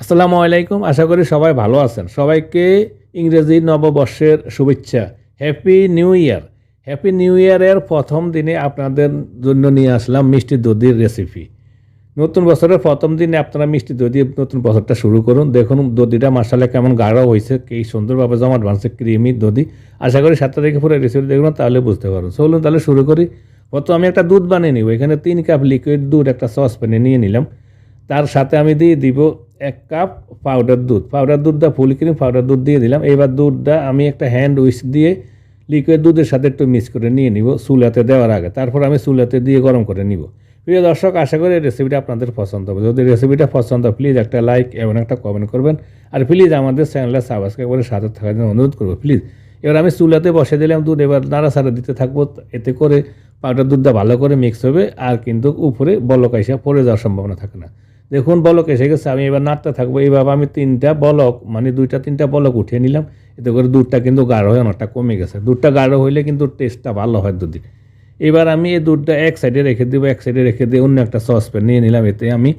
আসসালামু আলাইকুম। আশা করি সবাই ভালো আছেন। সবাইকে ইংরেজি নববর্ষের শুভেচ্ছা। Happy new year. Happy new ইয়ারের প্রথম দিনে আপনাদের জন্য নিয়ে আসলাম মিষ্টি দধির রেসিপি। নতুন বছরের প্রথম দিনে আপনারা মিষ্টি দধি নতুন বছরটা শুরু করুন। দেখুন দধিটা মাশাআল্লাহ কেমন গাঢ় হয়েছে, কি সুন্দরভাবে জমাট বাঁধছে, ক্রিমি দধি। আশা করি 7টা থেকে পুরো রেসিপি দেখুন, তাহলে বুঝতে পারুন। চলুন তাহলে শুরু করি। প্রথম আমি একটা দুধ বানিয়ে নিব। এখানে 3 কাপ লিকুইড দুধ একটা সসপ্যানে নিয়ে নিলাম। তার সাথে আমি দিয়ে দিব 1 কাপ পাউডার দুধ। পাউডার দুধটা ফুল ক্রিম পাউডার দুধ দিয়ে দিলাম। এবার দুধটা আমি একটা হ্যান্ড উইস্ক দিয়ে লিকুইড দুধের সাথে একটু মিক্স করে নিয়ে নিব চুলাতে দেওয়ার আগে। তারপর আমি চুলাতে দিয়ে গরম করে নিব। প্রিয় দর্শক, আশা করি এই রেসিপিটা আপনাদের পছন্দ হবে। যদি রেসিপিটা পছন্দ হয় প্লিজ একটা লাইক এবং একটা কমেন্ট করবেন। আর প্লিজ আমাদের চ্যানেলে সাবস্ক্রাইব করে সাথে থাকার জন্য অনুরোধ করবো প্লিজ। এবার আমি চুলাতে বসে দিলাম দুধ। এবার নাড়াচাড়া দিতে থাকবো, এতে করে পাউডার দুধটা ভালো করে মিক্স হবে আর কিন্তু উপরে বলক এসে পড়ে যাওয়ার সম্ভাবনা থাকে না। দেখুন বলক এসে গেছে, আমি এবার নাড়তে থাকবো। এইভাবে আমি 2টা বলক মানে 2-3টা বলক উঠিয়ে নিলাম। এতে করে দুধটা কিন্তু গাঢ় হয়ে অনেকটা কমে গেছে। দুধটা গাঢ় হইলে কিন্তু টেস্টটা ভালো হয় দুধের। এবার আমি এই দুধটা এক সাইডে রেখে দিব। এক সাইডে রেখে দিয়ে অন্য একটা সসপ্যান নিয়ে নিলাম। এতে আমি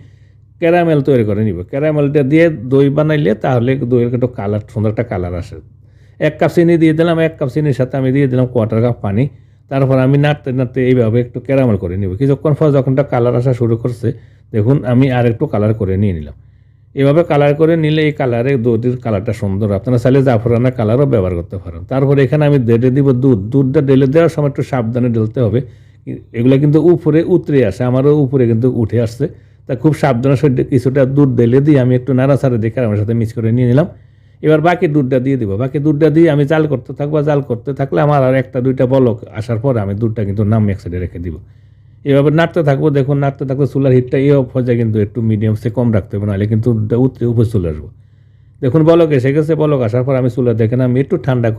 ক্যারামেল তৈরি করে নিব। ক্যারামেলটা দিয়ে দই বানাইলে তাহলে দইয়ের একটু কালার, সুন্দর একটা কালার আসে। 1 কাপ চিনি দিয়ে দিলাম। 1 কাপ চিনির সাথে আমি দিয়ে দিলাম 1/4 কাপ পানি। তারপর আমি নাড়তে নাড়তে এইভাবে একটু ক্যারামেল করে নিব। কিছুক্ষণ পর যখন কালার আসা শুরু করছে, দেখুন আমি আর একটু কালার করে নিয়ে নিলাম। এভাবে কালার করে নিলে এই কালারে দধির কালারটা সুন্দর। আপনারা চাইলে জাফরানের কালারও ব্যবহার করতে পারেন। তারপর এখানে আমি ঢেলে দিব দুধ। দুধটা ঢেলে দেওয়ার সময় একটু সাবধানে ঢেলতে হবে। এগুলো কিন্তু উপরে উতরে আসে, আমারও উপরে কিন্তু উঠে আসছে। তা খুব সাবধানে কিছুটা দুধ ঢেলে দিয়ে আমি একটু নাড়াচাড়া দিয়ে আমার সাথে মিক্স করে নিয়ে নিলাম। এবার বাকি দুধটা দিয়ে দিব। বাকি দুধটা দিয়ে আমি জাল করতে থাকবো। জাল করতে থাকলে আমার আর 1-2টা বলক আসার পর আমি দুধটা কিন্তু নামিয়ে এক সাইডে রেখে দিব। এভাবে নাড়তে থাকবো। দেখুন নাড়তে থাকবো। চুলার হিটটা এই পর্যায়ে কিন্তু একটু মিডিয়াম সে কম রাখতে হবে, নাহলে কিন্তু দুধটা উতরে উপরে চলে আসবো। দেখুন বলক এসে গেছে। বলক আসার পর আমি চুলা দেখেন আমি একটু ঠান্ডা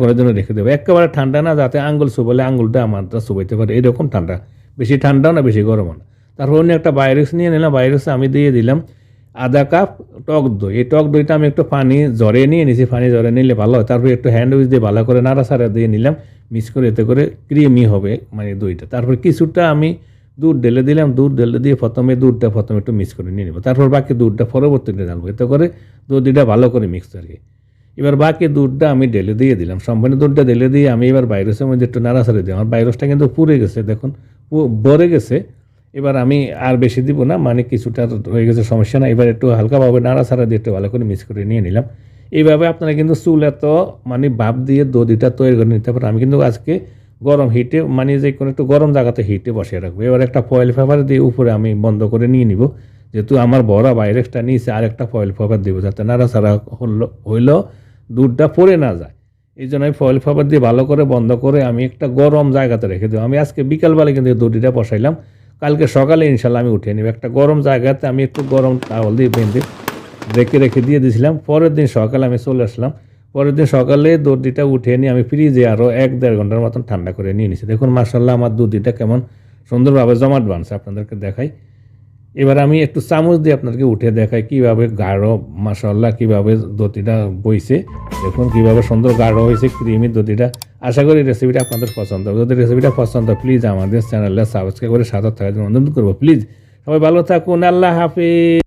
করার জন্য রেখে দেবো। একেবারে ঠান্ডা না, যাতে আঙুল চুবালে আঙুলটা আমারটা চুবাইতে পারে, এরকম ঠান্ডা। বেশি ঠান্ডাও না বেশি গরমও না। তারপর অন্য একটা বাইরেক্স নিয়ে নিলাম। বাইরেক্সে আমি দিয়ে দিলাম আধা কাপ টক দই। এই টক দইটা আমি একটু পানি ঝরিয়ে নিয়ে নিয়েছি। পানি ঝরিয়ে নিলে ভালো হয়। তারপর একটু হ্যান্ড উইচ দিয়ে ভালো করে নাড়াচাড়া দিয়ে নিলাম, মিক্স করে, এতে করে ক্রিমি হবে মানে দইটা। তারপর কিছুটা আমি দুধ ঢেলে দিলাম। দুধ ঢেলে দিয়ে প্রথমে একটু মিক্স করে নিয়ে নেব। তারপর বাকি দুধটা পরবর্তীতে ঢালবো, এতে করে দধিটা ভালো করে মিক্স আর কি। এবার বাকি দুধটা আমি ঢেলে দিয়ে দিলাম। সম্পূর্ণ দুধটা ঢেলে দিয়ে আমি এবার বাইরেসের মধ্যে একটু নাড়াচাড়া দিই। আমার বাইরসটা কিন্তু পুড়ে গেছে, দেখুন ভরে গেছে। এবার আমি আর বেশি দিব না, মানে কিছুটা হয়ে গেছে, সমস্যা না। এবার একটু হালকাভাবে নাড়াচাড়া দিয়ে একটু ভালো করে মিক্স করে নিয়ে নিলাম। এইভাবে আপনারা কিন্তু চুলে তো মানে ভাপ দিয়ে দধিটা তৈরি করে নিতে পারেন। আমি কিন্তু আজকে গরম হিটে মানে যে কোনো একটু গরম জায়গাতে হিটে বসিয়ে রাখবো। এবার একটা ফয়েল পেপার দিয়ে উপরে আমি বন্ধ করে নিয়ে নিব। যেহেতু আমার বড় বাইরেক্সটা নিয়েছে, আর একটা ফয়েল পেপার দিব যাতে নাড়াচাড়া হইলেও দুধটা পড়ে না যায়। এই জন্য আমি ফয়েল পেপার দিয়ে ভালো করে বন্ধ করে আমি একটা গরম জায়গাতে রেখে দেবো। আমি আজকে বিকালবেলা কিন্তু দধিটা বসাইলাম। কালকে সকালে ইনশাল্লাহ আমি উঠিয়ে নেব। একটা গরম জায়গাতে আমি একটু গরম টাওয়াল দিয়ে বেঁধে রেখে দিয়ে দিয়েছিলাম। পরের দিন সকালে আমি চলে আসলাম। পরের দিন সকালে দধিটা উঠিয়ে নিয়ে আমি ফ্রিজে আরও 1-1.5 ঘন্টার মতন ঠান্ডা করে নিয়ে নিয়েছি। দেখুন মাশাআল্লাহ আমার দধিটা কেমন সুন্দরভাবে জমাট বাঁধছে, আপনাদেরকে দেখাই। এবার আমি একটু চামচ দিয়ে আপনাদেরকে উঠে দেখাই কীভাবে গাঢ়, মাশাআল্লাহ কীভাবে দধিটা বইছে। দেখুন কীভাবে সুন্দর গাঢ় হয়েছে ক্রিমি দধিটা। আশা করি রেসিপিটা আপনাদের পছন্দ হবে। যদি রেসিপিটা পছন্দ হয় প্লিজ আমাদের চ্যানেলে সাবস্ক্রাইব করে সাথে থাকার জন্য অনুরোধ করবো। প্লিজ সবাই ভালো থাকুন। আল্লাহ হাফিজ।